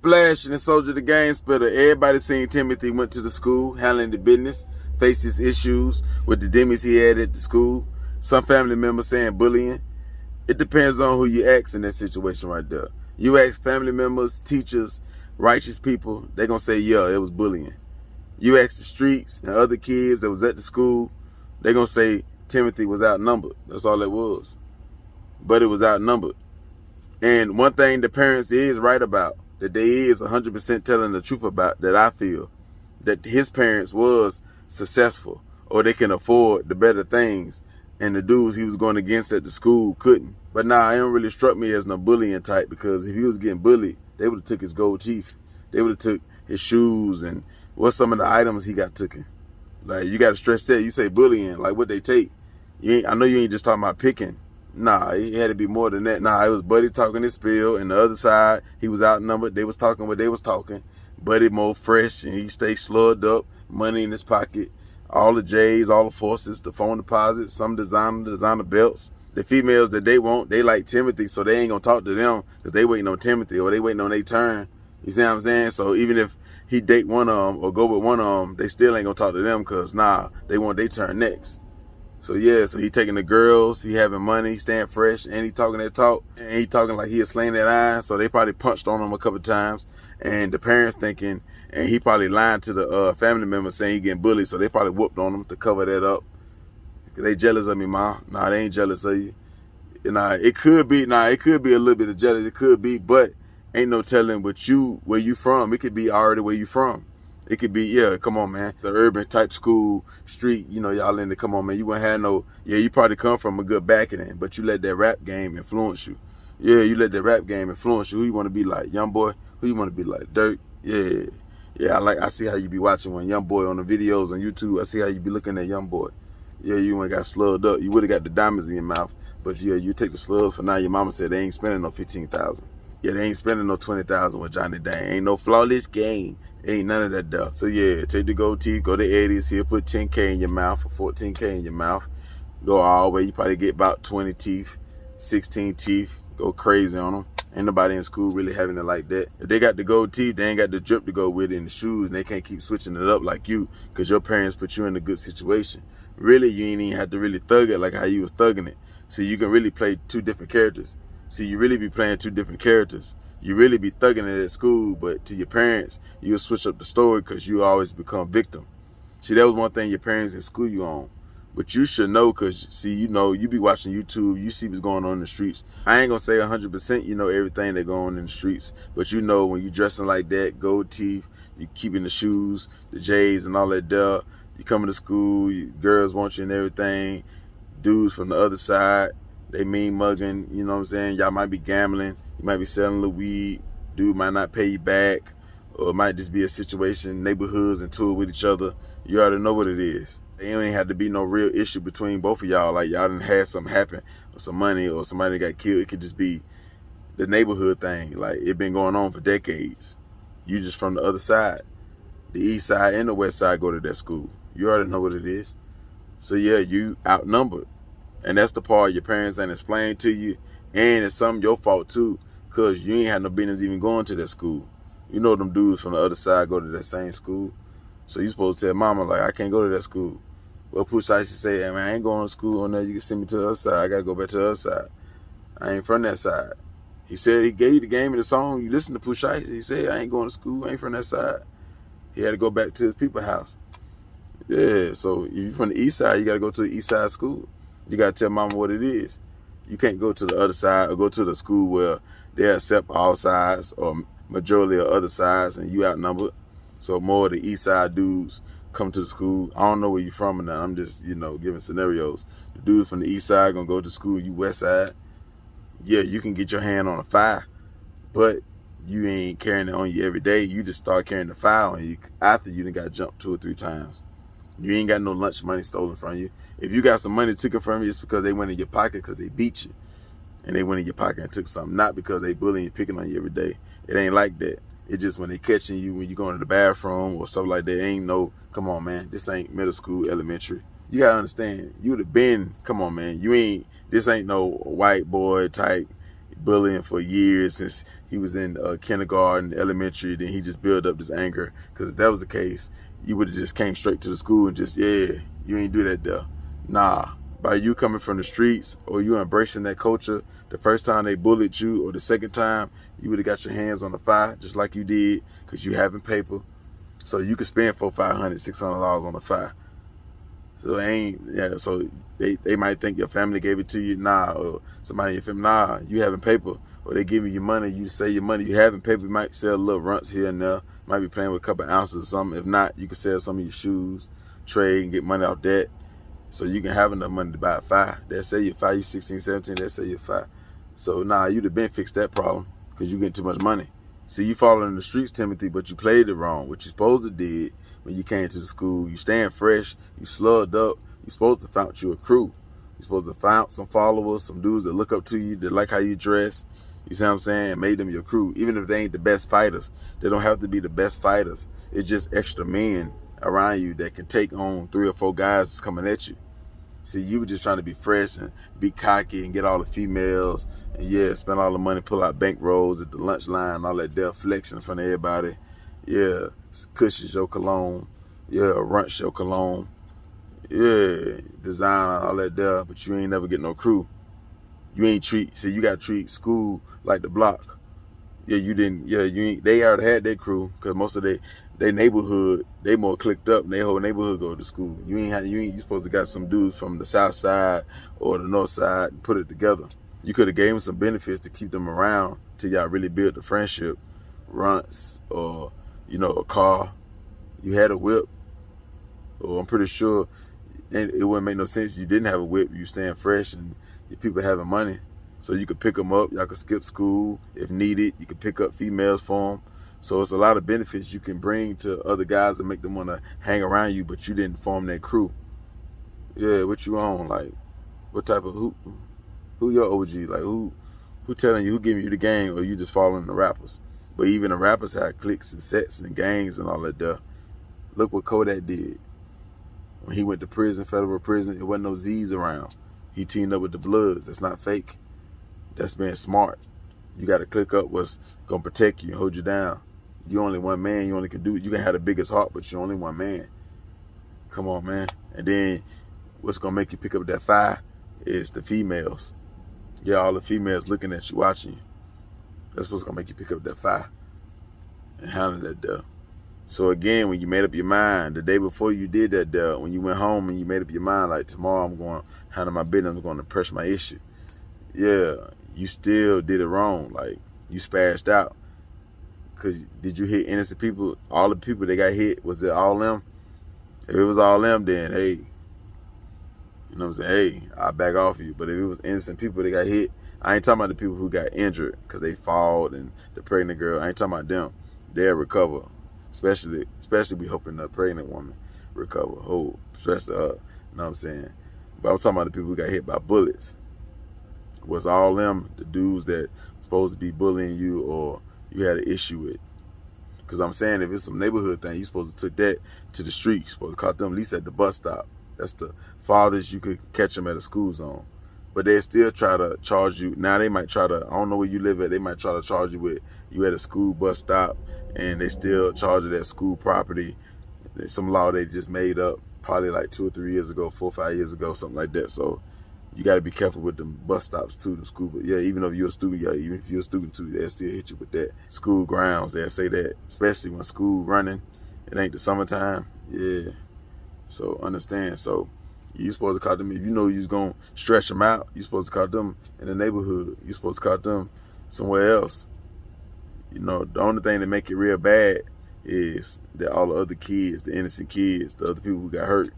Splash and the Soldier the Game Spitter. Everybody seen Timothy went to the school, handling the business, faced his issues with the demons he had at the school. Some family members saying bullying. It depends on who you ask in that situation right there. You ask family members, teachers, righteous people, they're going to say, yeah, it was bullying. You ask the streets and other kids that was at the school, they're going to say Timothy was outnumbered. That's all it was. But it was outnumbered. And one thing the parents is right about, that they is 100% telling the truth about, that I feel, that his parents was successful, or they can afford the better things, and the dudes he was going against at the school couldn't. But nah, it don't really struck me as no bullying type, because if he was getting bullied, they would have took his gold teeth. They would have took his shoes and what's some of the items he got taken. Like, you got to stress that. You say bullying, like what they take. I know you ain't just talking about picking. Nah, it had to be more than that. Nah, it was Buddy talking his spiel, and the other side, he was outnumbered. They was talking what they was talking. Buddy more fresh, and he stayed slugged up, money in his pocket, all the J's, all the forces, the phone deposits, some designer belts. The females that they want, they like Timothy, so they ain't gonna talk to them because they waiting on Timothy, or they waiting on their turn. You see what I'm saying? So even if he date one of them or go with one of them, they still ain't gonna talk to them because nah, they want their turn next. So yeah, so he taking the girls, he having money, he staying fresh, and he talking that talk, and he talking like he is slaying that iron. So they probably punched on him a couple times, and the parents thinking, and he probably lying to the family members saying he getting bullied, so they probably whooped on him to cover that up. They jealous of me, ma. Nah, they ain't jealous of you. It could be a little bit of jealousy, it could be, but ain't no telling where you from. It could be already where you from. It could be, yeah, come on, man. It's an urban type school, street, y'all in the, come on, man. You wouldn't have no, yeah, you probably come from a good backing, but you let that rap game influence you. Yeah, you let that rap game influence you. Who you want to be like, Young Boy? Who you want to be like, Dirt? Yeah. Yeah, I see how you be watching when Young Boy on the videos on YouTube. I see how you be looking at Young Boy. Yeah, you ain't got slugged up. You would have got the diamonds in your mouth, but yeah, you take the slugs for now. Your mama said they ain't spending no 15,000. Yeah, they ain't spending no 20,000 with Johnny Dang. Ain't no flawless game. Ain't none of that stuff. So yeah, take the gold teeth, go to Eddie's. He'll put 10K in your mouth or 14K in your mouth. Go all the way. You probably get about 20 teeth, 16 teeth. Go crazy on them. Ain't nobody in school really having it like that. If they got the gold teeth, they ain't got the drip to go with it in the shoes, and they can't keep switching it up like you, because your parents put you in a good situation. Really, you ain't even have to really thug it like how you was thugging it. So you can really play two different characters. See, you really be playing two different characters. You really be thugging it at school, but to your parents, you'll switch up the story because you always become victim. See, that was one thing your parents in school you on. But you should know, because, see, you be watching YouTube, you see what's going on in the streets. I ain't going to say 100% you know everything that go on in the streets, but you know when you dressing like that, gold teeth, you keeping the shoes, the J's and all that there. You coming to school, girls want you and everything. Dudes from the other side, they mean mugging, you know what I'm saying? Y'all might be gambling, you might be selling a little weed, dude might not pay you back, or it might just be a situation, neighborhoods into it with each other. You already know what it is. It ain't have to be no real issue between both of y'all, like y'all done had something happen, or some money, or somebody got killed. It could just be the neighborhood thing, like it been going on for decades. You just from the other side. The east side and the west side go to that school. You already know what it is. So yeah, you outnumbered. And that's the part your parents ain't explained to you. And it's some of your fault too, because you ain't had no business even going to that school. You know them dudes from the other side go to that same school. So you supposed to tell mama, like, I can't go to that school. Well, Pusha used to say, hey, man, I ain't going to school on there. You can send me to the other side. I got to go back to the other side. I ain't from that side. He said he gave you the game and the song. You listen to Pusha. He said, I ain't going to school. I ain't from that side. He had to go back to his people's house. Yeah, so if you're from the east side, you got to go to the east side school. You got to tell mama what it is. You can't go to the other side or go to the school where they accept all sides or majority of other sides and you outnumbered. So more of the east side dudes come to the school. I don't know where you from or not. I'm just, giving scenarios. The dudes from the east side gonna go to school, you west side. Yeah, you can get your hand on a fire, but you ain't carrying it on you every day. You just start carrying the fire on you after you done got jumped 2 or 3 times. You ain't got no lunch money stolen from you. If you got some money taken from you, it's because they went in your pocket because they beat you. And they went in your pocket and took something, not because they bullying you, picking on you every day. It ain't like that. It's just when they catching you, when you going to the bathroom or stuff like that, ain't no, come on, man, this ain't middle school, elementary. You got to understand, you would have been, come on, man, this ain't no white boy type, bullying for years since he was in kindergarten, elementary. Then he just built up this anger. Because if that was the case, you would have just came straight to the school and just, yeah, you ain't do that there. Nah. By you coming from the streets or you embracing that culture, the first time they bullied you or the second time, you would have got your hands on the fire just like you did because you having paper. So you could spend $400, $500, $600 on the fire. So so they might think your family gave it to you, nah, or somebody in your family, nah, you having paper, or they giving you money, you sell your money, you having paper, you might sell little runts here and there, might be playing with a couple ounces or something. If not, you can sell some of your shoes, trade and get money off that. So you can have enough money to buy a fire. They'll sell you a fire, you 16, 17, they'll sell you a fire. So nah, you'd have been fixed that problem because you getting too much money. See, you following the streets, Timothy, but you played it wrong. What you supposed to did when you came to the school, you staying fresh, you slugged up, you supposed to found you a crew. You supposed to found some followers, some dudes that look up to you, that like how you dress. You see what I'm saying? And made them your crew. Even if they ain't the best fighters, they don't have to be the best fighters. It's just extra men around you that can take on 3 or 4 guys that's coming at you. See, you were just trying to be fresh and be cocky and get all the females and yeah, spend all the money, pull out bank rolls at the lunch line, all that there flexing in front of everybody. Yeah, cushions your cologne. Yeah, runch your cologne. Yeah, design all that there, but you ain't never get no crew. You ain't see, you got to treat school like the block. Yeah, you didn't, yeah, you ain't, they already had their crew because most of their neighborhood, they more clicked up and their whole neighborhood go to school. You supposed to got some dudes from the south side or the north side and put it together. You could have gave them some benefits to keep them around till y'all really build the friendship, runts or, you know, a car. You had a whip, or I'm pretty sure, and it wouldn't make no sense you didn't have a whip. You staying fresh and your people having money. So you could pick them up. Y'all could skip school if needed. You could pick up females for them. So it's a lot of benefits you can bring to other guys that make them want to hang around you, but you didn't form that crew. Yeah, what you on? Like, what type of, who your OG? Like, who telling you, who giving you the game, or you just following the rappers? But even the rappers had cliques and sets and gangs and all that stuff. Look what Kodak did. When he went to prison, federal prison, it wasn't no Z's around. He teamed up with the Bloods. That's not fake. That's being smart. You got to click up what's going to protect you and hold you down. You only one man. You only can do it. You can have the biggest heart, but you're only one man. Come on, man. And then what's going to make you pick up that fire is the females. Yeah, all the females looking at you, watching you. That's what's going to make you pick up that fire and handle that stuff. So again, when you made up your mind, the day before you did that, when you went home and you made up your mind, like, tomorrow I'm going to handle my business, I'm going to press my issue. Yeah, you still did it wrong. Like, you spazzed out. Because did you hit innocent people? All the people that got hit, was it all them? If it was all them, then, hey, you know what I'm saying? Hey, I'll back off you. But if it was innocent people that got hit, I ain't talking about the people who got injured because they fought and the pregnant girl. I ain't talking about them. They'll recover. Especially we hoping the pregnant woman recover. Oh, especially her. You know what I'm saying? But I'm talking about the people who got hit by bullets. Was all them the dudes that supposed to be bullying you or you had an issue with? Because I'm saying if it's some neighborhood thing, you supposed to took that to the street. You supposed to caught them at least at the bus stop. That's the farthest you could catch them at a school zone. But they still try to charge you. Now they might try to, I don't know where you live at, they might try to charge you with you at a school bus stop and they still charge you that school property. There's some law they just made up probably like 2 or 3 years ago, 4 or 5 years ago, something like that. So you got to be careful with them bus stops too, the school. But yeah, even if you're a student, even if you're a student too, they'll still hit you with that. School grounds, they'll say that, especially when school running, it ain't the summertime. Yeah. So understand. So you supposed to call them, if you know you're going to stretch them out, you supposed to call them in the neighborhood. You supposed to call them somewhere else. You know, the only thing that make it real bad is that all the other kids, the innocent kids, the other people who got hurt,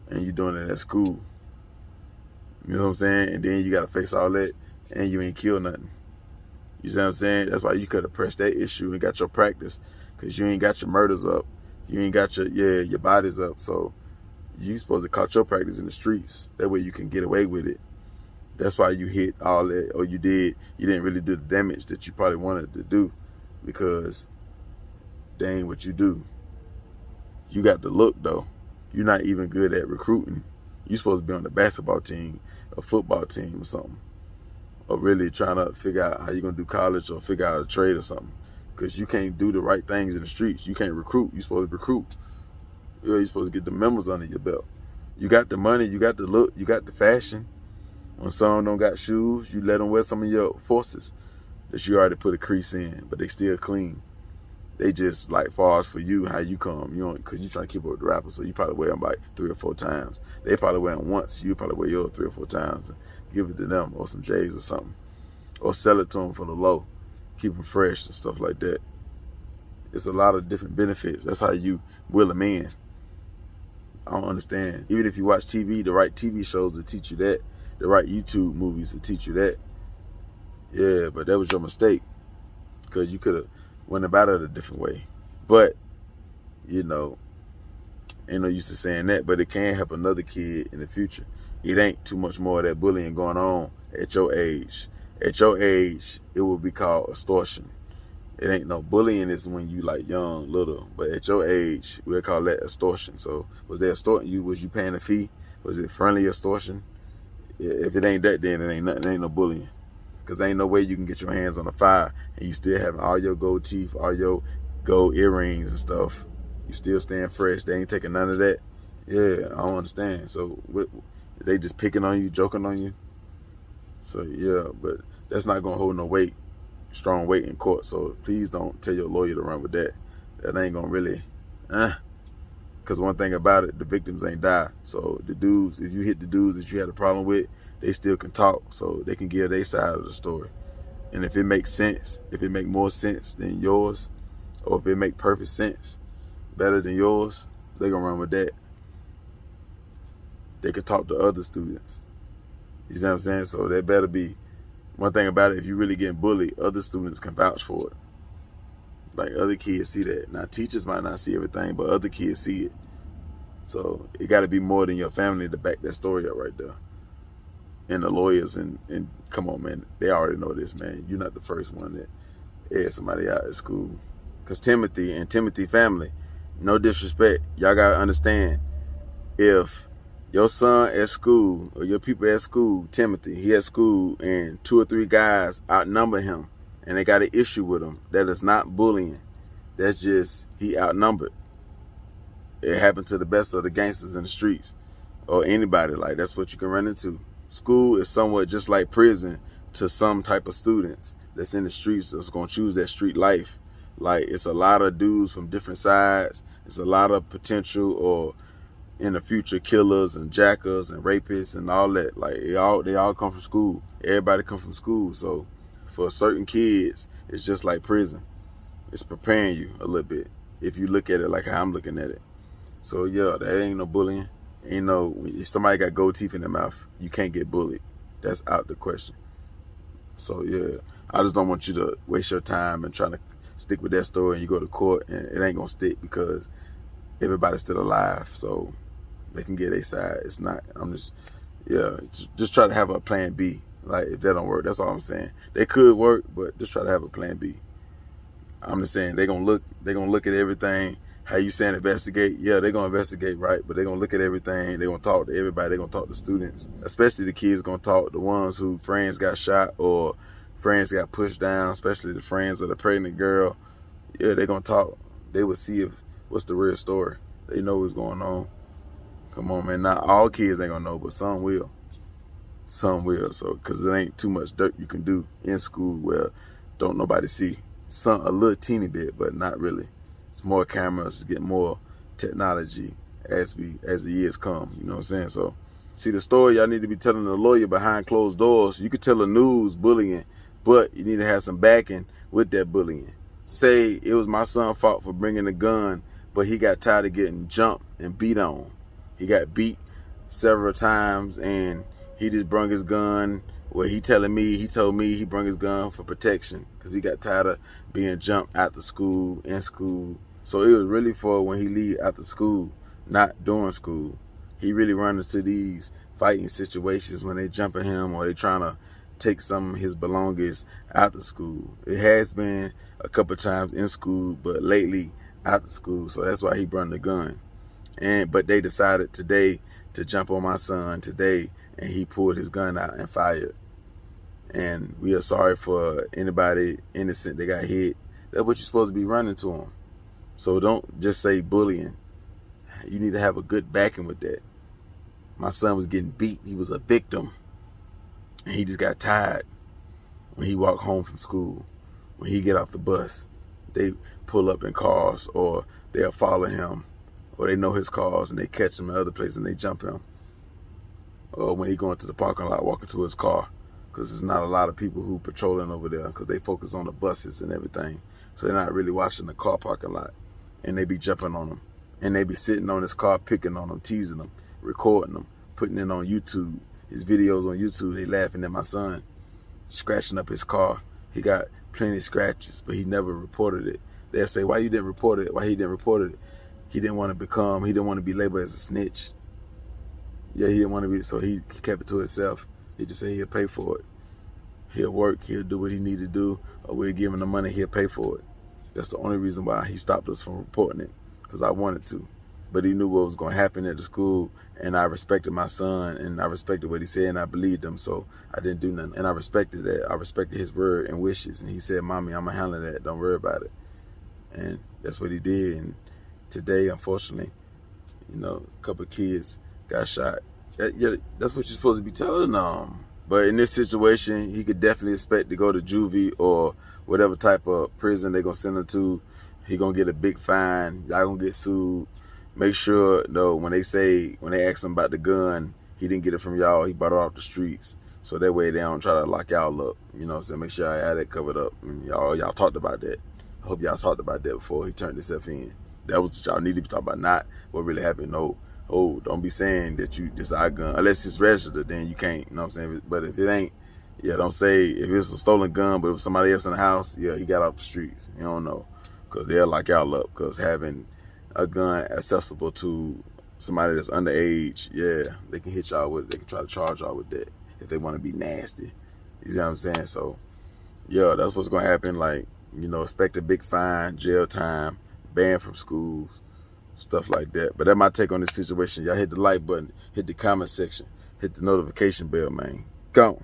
and you doing it at school. You know what I'm saying? And then you got to face all that, and you ain't killed nothing. You see what I'm saying? That's why you could have pressed that issue and got your practice, because you ain't got your murders up. You ain't got your bodies up. So you supposed to catch your practice in the streets. That way you can get away with it. That's why you hit all that, or you didn't really do the damage that you probably wanted to do, because that ain't what you do. You got the look, though. You're not even good at recruiting. You're supposed to be on the basketball team, a football team or something. or really trying to figure out how you're going to do college or figure out a trade or something. Because you can't do the right things in the streets. You can't recruit. You're supposed to recruit. You're supposed to get the members under your belt. You got the money, you got the look, you got the fashion. When some don't got shoes, you let them wear some of your forces that you already put a crease in, but they still clean. They just like falls for you how you come. You don't, because you trying to keep up with the rappers, so you probably wear them like 3 or 4 times. They probably wear them once. You probably wear yours 3 or 4 times and give it to them, or some J's or something, or sell it to them for the low. Keep them fresh and stuff like that. It's a lot of different benefits. That's how you will a man. I don't understand. Even if you watch TV, the right TV shows will teach you that. The right YouTube movies will teach you that. Yeah, but that was your mistake, because you could have went about it a different way. But, you know, ain't no use to saying that, but it can help another kid in the future. It ain't too much more of that bullying going on at your age. At your age, it will be called extortion. It ain't no bullying is when you like young, little, but at your age, we'll call that extortion. So was they extorting you? Was you paying a fee? Was it friendly extortion? If it ain't that, then it ain't nothing. It ain't no bullying. Because ain't no way you can get your hands on a fire and you still having all your gold teeth, all your gold earrings and stuff. You still staying fresh. They ain't taking none of that. Yeah, I don't understand. So they just picking on you, joking on you. So yeah, but that's not gonna hold no weight, strong weight in court. So please don't tell your lawyer to run with that. That ain't gonna really, because one thing about it, the victims ain't die. So the dudes, if you hit the dudes that you had a problem with, they still can talk, so they can give their side of the story. And if it makes sense, if it make more sense than yours, or if it make perfect sense, better than yours, they gonna run with that. They could talk to other students. You see what I'm saying? So that better be, one thing about it, if you really getting bullied, other students can vouch for it. Like other kids see that. Now teachers might not see everything, but other kids see it. So it gotta be more than your family to back that story up right there. And the lawyers, and come on, man, they already know this, man. You're not the first one that aired somebody out at school. Because Timothy and Timothy family, no disrespect, y'all got to understand, if your son at school or your people at school, Timothy, he at school and 2 or 3 guys outnumber him and they got an issue with him, that is not bullying. That's just, he outnumbered. It happened to the best of the gangsters in the streets, or anybody. Like, that's what you can run into. School is somewhat just like prison to some type of students that's in the streets that's going to choose that street life. Like, it's a lot of dudes from different sides. It's a lot of potential or in the future killers and jackers and rapists and all that. Like, they all come from school. Everybody come from school. So for certain kids, it's just like prison. It's preparing you a little bit if you look at it like how I'm looking at it. So yeah, that ain't no bullying. Ain't no, if somebody got gold teeth in their mouth, you can't get bullied. That's out the question. So yeah, I just don't want you to waste your time and trying to stick with that story and you go to court and it ain't gonna stick because everybody's still alive. So they can get their side. It's not, I'm just try to have a plan B. Like, if that don't work, that's all I'm saying. They could work, but just try to have a plan B. I'm just saying they're gonna look at everything. How you saying investigate? Yeah, they're going to investigate, right? But they're going to look at everything. They're going to talk to everybody. They're going to talk to students. Especially the kids going to talk, the ones who friends got shot or friends got pushed down, especially the friends of the pregnant girl. Yeah, they're going to talk. They will see what's the real story. They know what's going on. Come on, man. Not all kids ain't going to know, but some will. Some will. So, because it ain't too much dirt you can do in school where don't nobody see. A little teeny bit, but not really. It's more cameras, get more technology as the years come. You know what I'm saying? So, see, the story y'all need to be telling the lawyer behind closed doors. You could tell the news bullying, but you need to have some backing with that bullying. Say it was my son's fault for bringing a gun, but he got tired of getting jumped and beat on. He got beat several times, and he just brung his gun. Well, he told me he brung his gun for protection because he got tired of being jumped after school, in school. So it was really for when he leave after school, not during school. He really run into these fighting situations when they jumping him or they trying to take some of his belongings after school. It has been a couple times in school, but lately after school. So that's why he brought the gun. But they decided today to jump on my son today, and he pulled his gun out and fired. And we are sorry for anybody innocent that got hit. That's what you're supposed to be running to them. So don't just say bullying. You need to have a good backing with that. My son was getting beat. He was a victim. And he just got tired when he walked home from school. When he get off the bus, they pull up in cars, or they'll follow him, or they know his cars and they catch him in other places and they jump him. Or when he going to the parking lot, walking to his car, because there's not a lot of people who patrolling over there because they focus on the buses and everything. So they're not really watching the car parking lot, and they be jumping on him. And they be sitting on his car, picking on him, teasing him, recording him, putting it on YouTube. His videos on YouTube, they laughing at my son, scratching up his car. He got plenty of scratches, but he never reported it. They'll say, why you didn't report it? Why he didn't report it? He didn't want to be labeled as a snitch. Yeah, he didn't want to be, so he kept it to himself. He just said he'll pay for it. He'll work, he'll do what he need to do, or we'll give him the money, he'll pay for it. That's the only reason why he stopped us from reporting it, because I wanted to. But he knew what was going to happen at the school, and I respected my son, and I respected what he said, and I believed him, so I didn't do nothing. And I respected that. I respected his word and wishes, and he said, Mommy, I'm going to handle that. Don't worry about it. And that's what he did. And today, unfortunately, a couple of kids got shot. That's what you're supposed to be telling them. But in this situation, he could definitely expect to go to juvie or whatever type of prison they're going to send him to. He going to get a big fine. Y'all going to get sued. Make sure, though, when they ask him about the gun, he didn't get it from y'all. He bought it off the streets. So that way they don't try to lock y'all up. So make sure I had that covered up. And y'all talked about that. I hope y'all talked about that before he turned himself in. That was what y'all need to be talking about, not what really happened. No. Oh, don't be saying that this our gun. Unless it's registered, then you can't. You know what I'm saying? But if it ain't, don't say if it's a stolen gun, but if somebody else in the house, he got off the streets. You don't know. Because they'll lock y'all up. Because having a gun accessible to somebody that's underage, they can hit y'all with it. They can try to charge y'all with that if they want to be nasty. You see what I'm saying? So, that's what's going to happen. Like, expect a big fine, jail time, banned from schools, stuff like that. But that's my take on this situation. Y'all hit the like button, hit the comment section, hit the notification bell, man. Go.